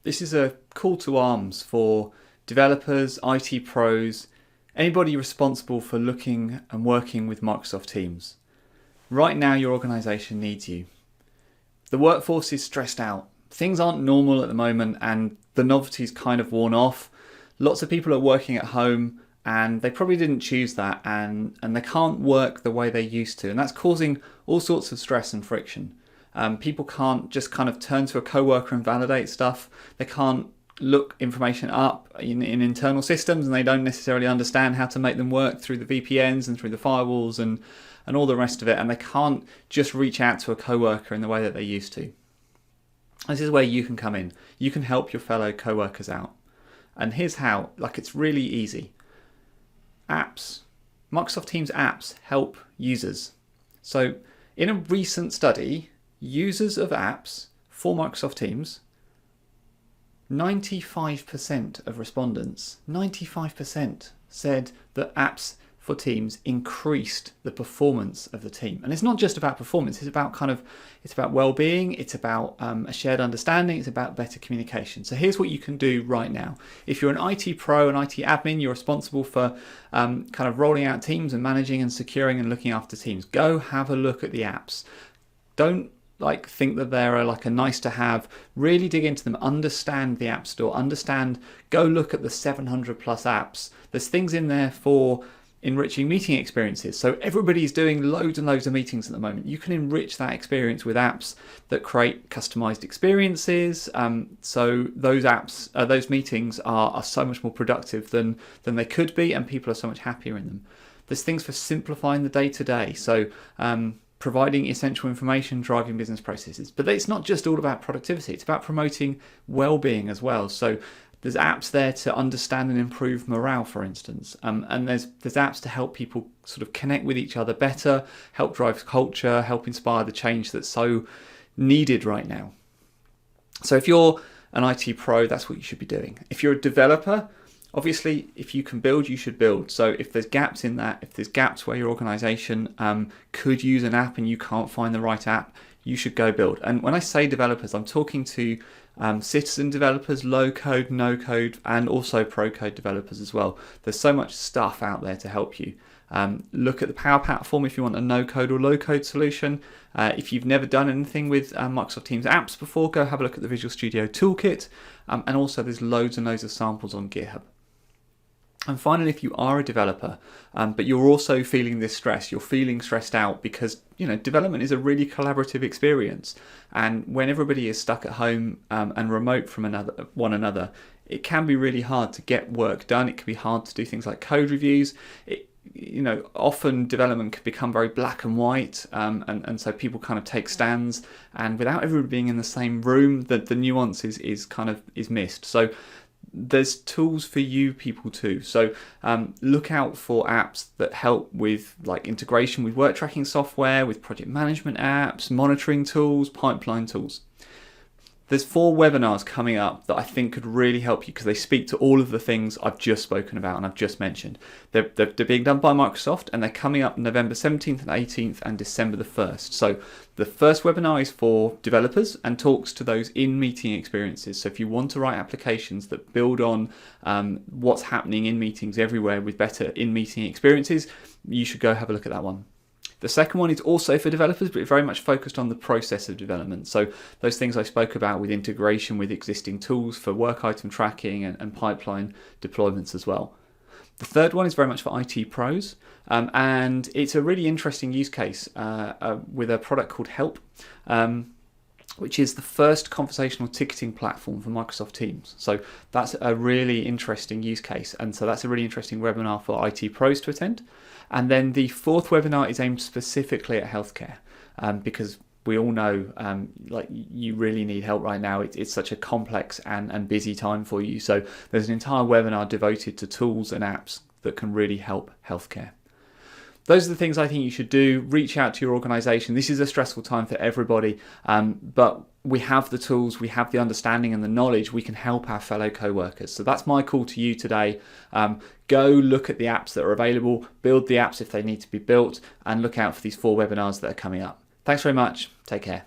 This is a call to arms for developers, IT pros, anybody responsible for looking and working with Microsoft Teams. Right now, your organization needs you. The workforce is stressed out. Things aren't normal at the moment and the novelty's kind of worn off. Lots of people are working at home and they probably didn't choose that and they can't work the way they used to. And that's causing all sorts of stress and friction. People can't just kind of turn to a coworker and validate stuff. They can't look information up in internal systems and they don't necessarily understand how to make them work through the VPNs and through the firewalls and all the rest of it. And they can't just reach out to a coworker in the way that they used to. This is where you can come in. You can help your fellow coworkers out. And here's how, it's really easy. Apps, Microsoft Teams apps help users. So in a recent study, users of apps for Microsoft Teams, 95% of respondents, 95% said that apps for Teams increased the performance of the team. And it's not just about performance, it's about well-being, it's about a shared understanding, it's about better communication. So here's what you can do right now. If you're an IT pro, an IT admin, you're responsible for kind of rolling out Teams and managing and securing and looking after Teams, go have a look at the apps. Don't think that they're a nice to have. Really dig into them, understand the App Store, go look at the 700 plus apps. There's things in there for enriching meeting experiences. So everybody's doing loads and loads of meetings at the moment. You can enrich that experience with apps that create customized experiences. So those apps, those meetings are so much more productive than they could be, and people are so much happier in them. There's things for simplifying the day-to-day. So providing essential information, driving business processes. But it's not just all about productivity, it's about promoting well-being as well. So there's apps there to understand and improve morale, for instance. And there's apps to help people sort of connect with each other better, help drive culture, help inspire the change that's so needed right now. So if you're an IT pro, that's what you should be doing. If you're a developer, obviously, if you can build, you should build. So if there's gaps in that, if there's gaps where your organization could use an app and you can't find the right app, you should go build. And when I say developers, I'm talking to citizen developers, low code, no code, and also pro code developers as well. There's so much stuff out there to help you. Look at the Power Platform if you want a no code or low code solution. If you've never done anything with Microsoft Teams apps before, go have a look at the Visual Studio Toolkit. And also there's loads and loads of samples on GitHub. And finally, if you are a developer, but you're also feeling this stress, you're feeling stressed out because, development is a really collaborative experience. And when everybody is stuck at home and remote from one another, it can be really hard to get work done. It can be hard to do things like code reviews. Often development can become very black and white, and so people kind of take stands, and without everybody being in the same room, the nuance is missed. So there's tools for you people too. So look out for apps that help with integration with work tracking software, with project management apps, monitoring tools, pipeline tools. There's 4 webinars coming up that I think could really help you because they speak to all of the things I've just spoken about and I've just mentioned. They're being done by Microsoft and they're coming up November 17th and 18th and December the 1st. So the first webinar is for developers and talks to those in-meeting experiences. So if you want to write applications that build on what's happening in meetings everywhere with better in-meeting experiences, you should go have a look at that one. The second one is also for developers, but very much focused on the process of development. So those things I spoke about with integration with existing tools for work item tracking and pipeline deployments as well. The third one is very much for IT pros, and it's a really interesting use case with a product called Help, which is the first conversational ticketing platform for Microsoft Teams. So that's a really interesting use case, and so that's a really interesting webinar for IT pros to attend. And then the 4th webinar is aimed specifically at healthcare, because we all know you really need help right now. It's such a complex and busy time for you. So there's an entire webinar devoted to tools and apps that can really help healthcare. Those are the things I think you should do. Reach out to your organization. This is a stressful time for everybody, but we have the tools, we have the understanding and the knowledge. We can help our fellow co-workers. So that's my call to you today. Go look at the apps that are available, build the apps if they need to be built, and look out for these 4 webinars that are coming up. Thanks very much. Take care.